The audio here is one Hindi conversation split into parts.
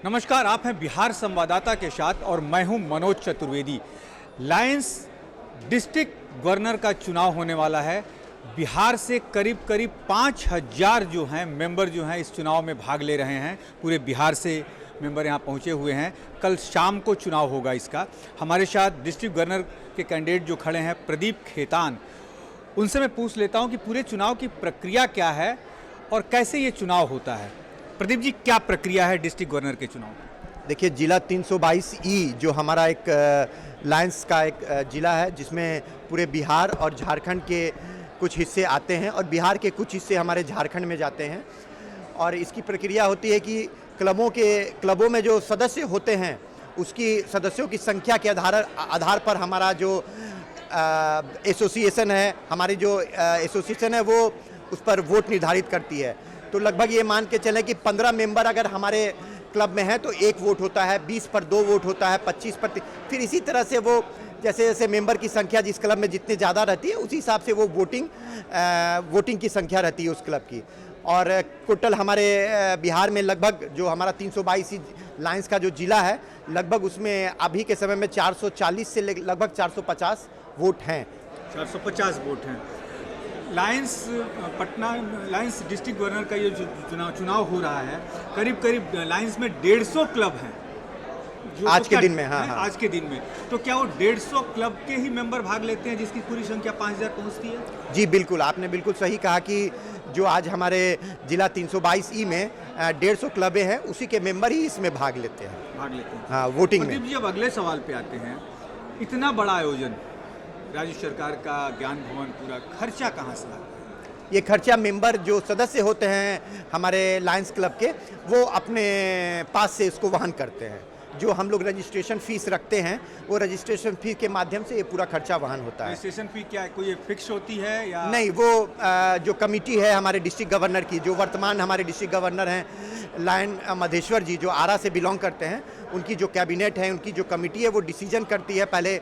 नमस्कार, आप हैं बिहार संवाददाता के साथ और मैं हूं Manoj Chaturvedi. Lions district governor का चुनाव होने वाला है। बिहार से करीब 5000 जो हैं मेंबर जो हैं इस चुनाव में भाग ले रहे हैं। पूरे बिहार से मेंबर यहां पहुंचे हुए हैं। कल शाम को चुनाव होगा इसका। हमारे साथ डिस्ट्रिक्ट गवर्नर के कैंडिडेट जो खड़े हैं प्रदीप खेतान, उनसे मैं पूछ लेता हूं कि पूरे चुनाव की प्रक्रिया क्या है और कैसे ये चुनाव होता है। प्रदीप जी, क्या प्रक्रिया है डिस्ट्रिक्ट गवर्नर के चुनाव में? देखिए, जिला 322 जो हमारा एक लायंस का एक जिला है, जिसमें पूरे बिहार और झारखंड के कुछ हिस्से आते हैं और बिहार के कुछ हिस्से हमारे झारखंड में जाते हैं। और इसकी प्रक्रिया होती है कि क्लबों में जो सदस्य होते हैं उसकी सदस्यों की संख्या के आधार पर हमारा जो एसोसिएशन है, हमारी जो एसोसिएशन है वो उस पर वोट निर्धारित करती है। तो लगभग ये मान के चलें कि 15 मेंबर अगर हमारे क्लब में हैं तो 1 वोट होता है, 20 पर 2 वोट होता है, 25 पर फिर इसी तरह से वो जैसे जैसे मेंबर की संख्या जिस क्लब में जितनी ज़्यादा रहती है उसी हिसाब से वो वोटिंग की संख्या रहती है उस क्लब की। और टोटल हमारे बिहार में लगभग जो हमारा 322 लायंस का जो जिला है, लगभग उसमें अभी के समय में 440 से लगभग 450 वोट हैं। 450 वोट हैं। लायंस डिस्ट्रिक्ट गवर्नर का ये जो चुनाव हो रहा है, करीब लायंस में 150 क्लब हैं आज के दिन में। हाँ। आज के दिन में तो क्या वो 150 क्लब के ही मेंबर भाग लेते हैं जिसकी पूरी संख्या 5000 पहुंचती है? जी बिल्कुल, आपने बिल्कुल सही कहा कि जो आज हमारे जिला 322 में 150 क्लबें हैं, उसी के मेंबर ही इसमें भाग लेते हैं। हाँ, वोटिंग में। जी, अब अगले सवाल पे आते हैं। इतना बड़ा आयोजन, राज्य सरकार का ज्ञान भवन, पूरा खर्चा कहाँ से आता है? ये खर्चा मेंबर जो सदस्य होते हैं हमारे लायंस क्लब के, वो अपने पास से इसको वहन करते हैं। जो हम लोग रजिस्ट्रेशन फीस रखते हैं वो रजिस्ट्रेशन फी के माध्यम से ये पूरा खर्चा वहन होता है। रजिस्ट्रेशन फी क्या है, कोई फिक्स होती है या नहीं? वो जो कमेटी है हमारे डिस्ट्रिक्ट गवर्नर की, जो वर्तमान हमारे डिस्ट्रिक्ट गवर्नर हैं लायन मधेश्वर जी, जो आरा से बिलोंग करते हैं, उनकी जो कैबिनेट है, उनकी जो कमेटी है वो डिसीजन करती है। पहले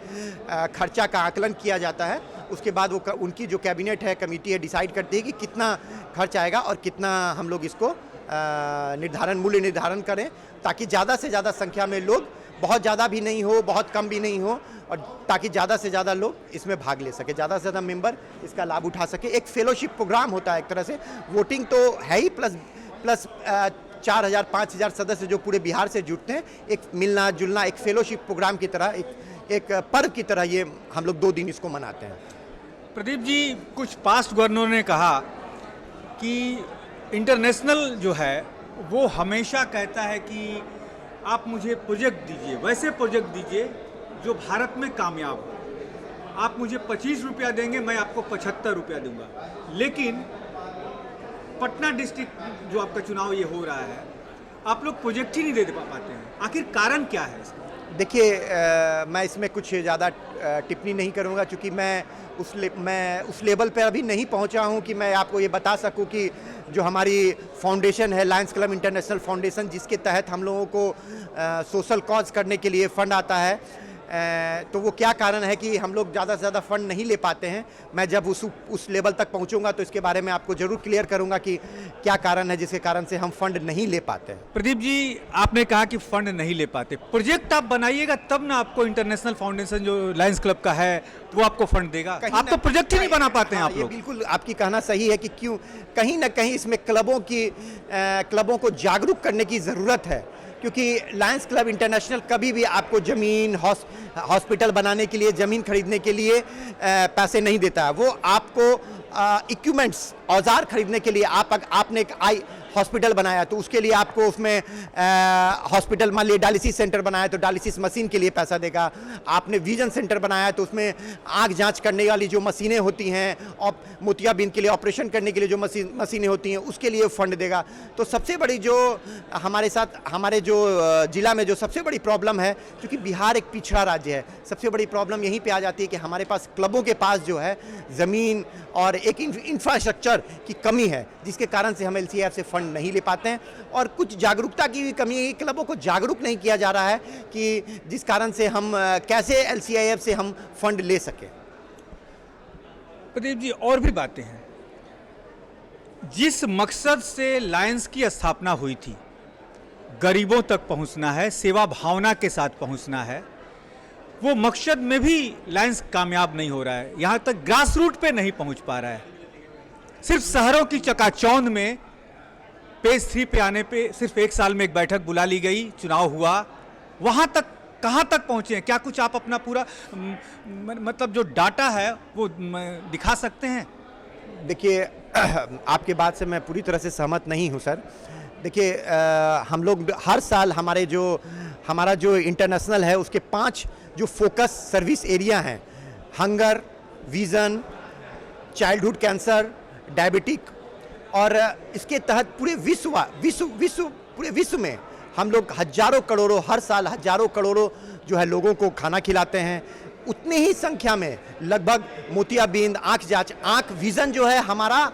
खर्चा का आकलन किया जाता है, उसके बाद वो उनकी जो कैबिनेट है, कमेटी है, डिसाइड करती है कि कितना खर्च आएगा और कितना हम लोग इसको मूल्य निर्धारण करें, ताकि ज़्यादा से ज़्यादा संख्या में लोग, बहुत ज़्यादा भी नहीं हो, बहुत कम भी नहीं हो, और ताकि ज़्यादा से ज़्यादा लोग इसमें भाग ले सके, ज़्यादा से ज़्यादा मेंबर इसका लाभ उठा सके। एक फेलोशिप प्रोग्राम होता है एक तरह से। वोटिंग तो है ही, प्लस 4000-5000 सदस्य जो पूरे बिहार से जुटते हैं, एक मिलना जुलना, एक फेलोशिप प्रोग्राम की तरह, एक पर्व की तरह ये हम लोग 2 दिन इसको मनाते हैं। प्रदीप जी, कुछ पास्ट गवर्नरों ने कहा कि इंटरनेशनल जो है वो हमेशा कहता है कि आप मुझे प्रोजेक्ट दीजिए, वैसे प्रोजेक्ट दीजिए जो भारत में कामयाब हो। आप मुझे 25 रुपया देंगे, मैं आपको 75 रुपया दूंगा। लेकिन पटना डिस्ट्रिक्ट जो आपका चुनाव ये हो रहा है, आप लोग प्रोजेक्ट ही नहीं दे पाते हैं। आखिर कारण क्या है इसका? देखिए, मैं इसमें कुछ ज़्यादा टिप्पणी नहीं करूँगा, क्योंकि मैं उस लेवल पर अभी नहीं पहुँचा हूँ कि मैं आपको ये बता सकूँ कि जो हमारी फाउंडेशन है लायंस क्लब इंटरनेशनल फाउंडेशन, जिसके तहत हम लोगों को सोशल कॉज करने के लिए फ़ंड आता है, तो वो क्या कारण है कि हम लोग ज़्यादा से ज़्यादा फ़ंड नहीं ले पाते हैं। मैं जब उस लेवल तक पहुंचूंगा तो इसके बारे में आपको ज़रूर क्लियर करूंगा कि क्या कारण है जिसके कारण से हम फंड नहीं ले पाते हैं। प्रदीप जी, आपने कहा कि फंड नहीं ले पाते, प्रोजेक्ट आप बनाइएगा तब ना आपको इंटरनेशनल फाउंडेशन जो लायंस क्लब का है वो आपको फंड देगा। आप तो प्रोजेक्ट ही नहीं बना पाते हैं। आप लोग, बिल्कुल आपकी कहना सही है कि क्यों कहीं ना कहीं इसमें क्लबों को जागरूक करने की ज़रूरत है, क्योंकि लायंस क्लब इंटरनेशनल कभी भी आपको ज़मीन, हॉस्पिटल बनाने के लिए, ज़मीन खरीदने के लिए पैसे नहीं देता है। वो आपको इक्विपमेंट्स, औजार खरीदने के लिए आपने एक हॉस्पिटल बनाया तो उसके लिए आपको उसमें हॉस्पिटल, मान लिया डायलिसिस सेंटर बनाया तो डायलिसिस मशीन के लिए पैसा देगा। आपने विजन सेंटर बनाया तो उसमें आँख जांच करने वाली जो मशीनें होती हैं और मोतियाबिंद के लिए ऑपरेशन करने के लिए जो मशीनें होती हैं उसके लिए फंड देगा। तो सबसे बड़ी जो हमारे जो जिला में जो सबसे बड़ी प्रॉब्लम है, क्योंकि बिहार एक पिछड़ा राज्य है, सबसे बड़ी प्रॉब्लम यहीं पर आ जाती है कि हमारे पास क्लबों के पास जो है ज़मीन और एक इंफ्रास्ट्रक्चर की कमी है, जिसके कारण से हम LCIF से फंड नहीं ले पाते हैं। और कुछ जागरूकता की भी कमी है, क्लबों को जागरूक नहीं किया जा रहा है कि जिस कारण से हम कैसे LCIF से हम फंड ले सकें। प्रदीप जी, और भी बातें हैं। जिस मकसद से लायंस की स्थापना हुई थी, गरीबों तक पहुंचना है, सेवा भावना के साथ पहुंचना है, वो मकसद में भी लायंस कामयाब नहीं हो रहा है। यहाँ तक ग्रास रूट पे नहीं पहुंच पा रहा है। सिर्फ शहरों की चकाचौंध में पेज 3 पे आने पे सिर्फ 1 साल में एक बैठक बुला ली गई, चुनाव हुआ, वहाँ तक कहाँ तक पहुँचे हैं? क्या कुछ आप अपना पूरा मतलब जो डाटा है वो दिखा सकते हैं? देखिए, आपके बात से मैं पूरी तरह से सहमत नहीं हूँ सर। देखिए, हम लोग हर साल हमारा जो इंटरनेशनल है उसके 5 जो फोकस सर्विस एरिया हैं, hunger, vision, childhood cancer, diabetic, और इसके तहत पूरे विश्व में हम लोग हर साल हजारों करोड़ों जो है लोगों को खाना खिलाते हैं। उतनी ही संख्या में लगभग मोतियाबिंद, आँख जांच, आँख विज़न जो है हमारा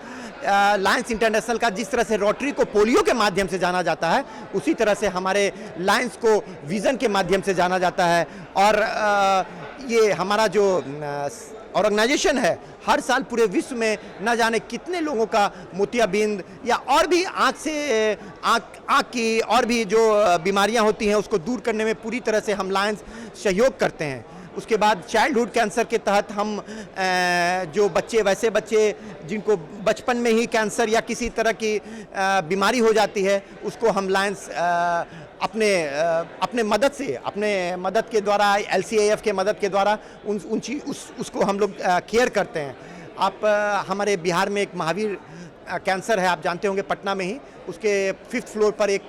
लायंस इंटरनेशनल का, जिस तरह से रोटरी को पोलियो के माध्यम से जाना जाता है, उसी तरह से हमारे लायंस को विज़न के माध्यम से जाना जाता है। और ये हमारा जो ऑर्गेनाइजेशन है हर साल पूरे विश्व में न जाने कितने लोगों का मोतियाबिंद या और भी आँख की और भी जो बीमारियां होती हैं उसको दूर करने में पूरी तरह से हम लायंस सहयोग करते हैं। उसके बाद चाइल्डहुड कैंसर के तहत हम जो वैसे बच्चे जिनको बचपन में ही कैंसर या किसी तरह की बीमारी हो जाती है, उसको हम लायंस अपने मदद के द्वारा, LCAF के मदद के द्वारा उसको हम लोग केयर करते हैं। आप हमारे बिहार में एक महावीर कैंसर है, आप जानते होंगे, पटना में ही, उसके 5th फ्लोर पर एक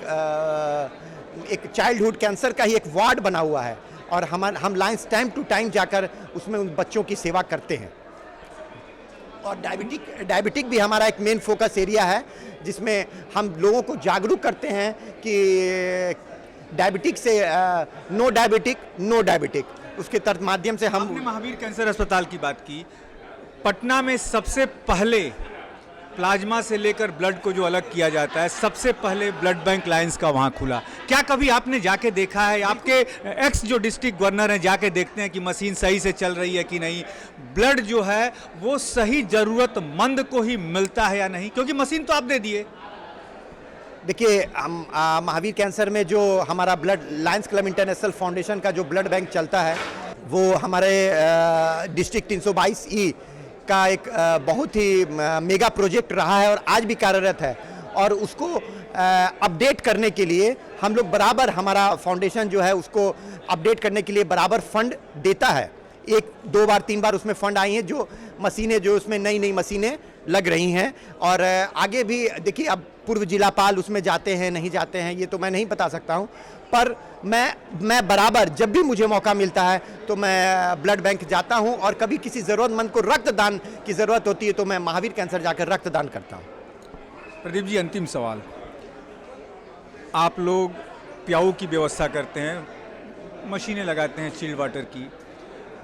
चाइल्डहुड कैंसर का ही एक वार्ड बना हुआ है, और हम लायंस टाइम टू टाइम जाकर उसमें उन बच्चों की सेवा करते हैं। और डायबिटिक भी हमारा एक मेन फोकस एरिया है, जिसमें हम लोगों को जागरूक करते हैं कि डायबिटिक से नो डायबिटिक उसके तहत माध्यम से हम। आपने महावीर कैंसर अस्पताल की बात की। पटना में सबसे पहले प्लाज्मा से लेकर ब्लड को जो अलग किया जाता है, सबसे पहले ब्लड बैंक लायंस का वहाँ खुला। क्या कभी आपने जाके देखा है? आपके एक्स जो डिस्ट्रिक्ट गवर्नर हैं जाके देखते हैं कि मशीन सही से चल रही है कि नहीं, ब्लड जो है वो सही ज़रूरतमंद को ही मिलता है या नहीं? क्योंकि मशीन तो आप दे दिए। देखिए, हम महावीर कैंसर में जो हमारा लायंस क्लब इंटरनेशनल फाउंडेशन का जो ब्लड बैंक चलता है, वो हमारे डिस्ट्रिक्ट 322E का एक बहुत ही मेगा प्रोजेक्ट रहा है और आज भी कार्यरत है। और उसको अपडेट करने के लिए हम लोग बराबर, हमारा फाउंडेशन जो है उसको अपडेट करने के लिए बराबर फंड देता है। 1, 2 बार 3 बार उसमें फंड आई हैं, जो मशीनें जो उसमें नई मशीनें लग रही हैं। और आगे भी देखिए, अब पूर्व जिलापाल उसमें जाते हैं नहीं जाते हैं ये तो मैं नहीं बता सकता हूं, पर मैं बराबर जब भी मुझे मौका मिलता है तो मैं ब्लड बैंक जाता हूं, और कभी किसी ज़रूरतमंद को रक्तदान की ज़रूरत होती है तो मैं महावीर कैंसर जाकर रक्तदान करता हूं। प्रदीप जी, अंतिम सवाल। आप लोग प्याऊ की व्यवस्था करते हैं, मशीनें लगाते हैं, चिल्ड वाटर की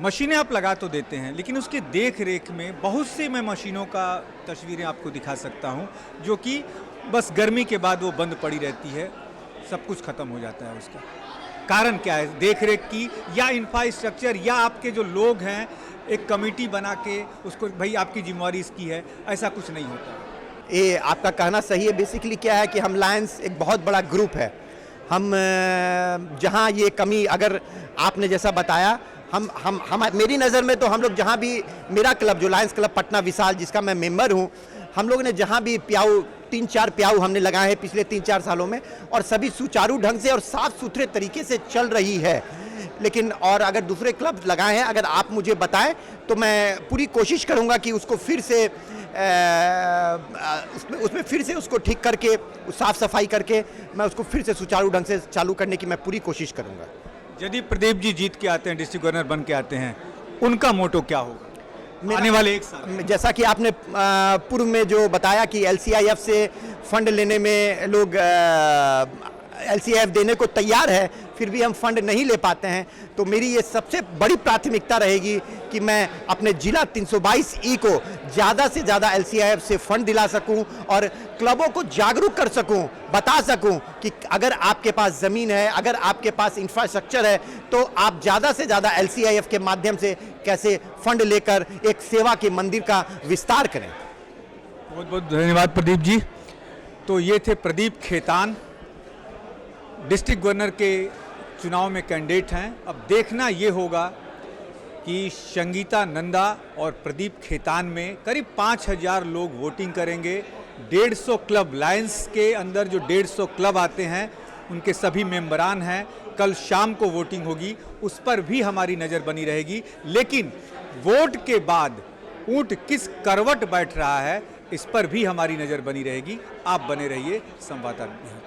मशीनें आप लगा तो देते हैं, लेकिन उसके देख रेख में बहुत सी मैं मशीनों का तस्वीरें आपको दिखा सकता हूं जो कि बस गर्मी के बाद वो बंद पड़ी रहती है, सब कुछ खत्म हो जाता है। उसका कारण क्या है? देख रेख की, या इंफ्रास्ट्रक्चर, या आपके जो लोग हैं एक कमेटी बना के उसको, भाई आपकी जिम्मेवारी इसकी है, ऐसा कुछ नहीं होता। ये आपका कहना सही है। बेसिकली क्या है कि हम लायंस एक बहुत बड़ा ग्रुप है। हम जहाँ ये कमी, अगर आपने जैसा बताया, हम मेरी नज़र में तो हम लोग जहाँ भी, मेरा क्लब जो लायंस क्लब पटना विशाल जिसका मैं मेंबर हूँ, हम लोग ने जहाँ भी प्याऊ 3-4 प्याऊ हमने लगाए हैं पिछले 3-4 सालों में, और सभी सुचारू ढंग से और साफ सुथरे तरीके से चल रही है। लेकिन और अगर दूसरे क्लब लगाए हैं, अगर आप मुझे बताएं तो मैं पूरी कोशिश करूंगा कि उसको फिर से उसमें फिर से उसको ठीक करके, साफ सफाई करके मैं उसको फिर से सुचारू ढंग से चालू करने की मैं पूरी कोशिश करूंगा। यदि प्रदीप जी जीत के आते हैं, डिस्ट्रिक्ट गवर्नर बन के आते हैं, उनका मोटो क्या होगा आने वाले 1 साल? जैसा कि आपने पूर्व में जो बताया कि LCIF से फंड लेने में लोग LCIF देने को तैयार है, फिर भी हम फंड नहीं ले पाते हैं, तो मेरी ये सबसे बड़ी प्राथमिकता रहेगी कि मैं अपने जिला 322E को ज़्यादा से ज़्यादा LCIF से फंड दिला सकूं और क्लबों को जागरूक कर सकूं, बता सकूं कि अगर आपके पास ज़मीन है, अगर आपके पास इंफ्रास्ट्रक्चर है, तो आप ज़्यादा से ज़्यादा LCIF के माध्यम से कैसे फंड लेकर एक सेवा के मंदिर का विस्तार करें। बहुत बहुत धन्यवाद प्रदीप जी। तो ये थे प्रदीप खेतान, डिस्ट्रिक्ट गवर्नर के चुनाव में कैंडिडेट हैं। अब देखना ये होगा कि संगीता नंदा और प्रदीप खेतान में करीब 5000 लोग वोटिंग करेंगे। 150 क्लब, लायंस के अंदर जो 150 क्लब आते हैं उनके सभी मेंबरान हैं। कल शाम को वोटिंग होगी, उस पर भी हमारी नज़र बनी रहेगी। लेकिन वोट के बाद ऊंट किस करवट बैठ रहा है, इस पर भी हमारी नज़र बनी रहेगी। आप बने रहिए संवाददाता।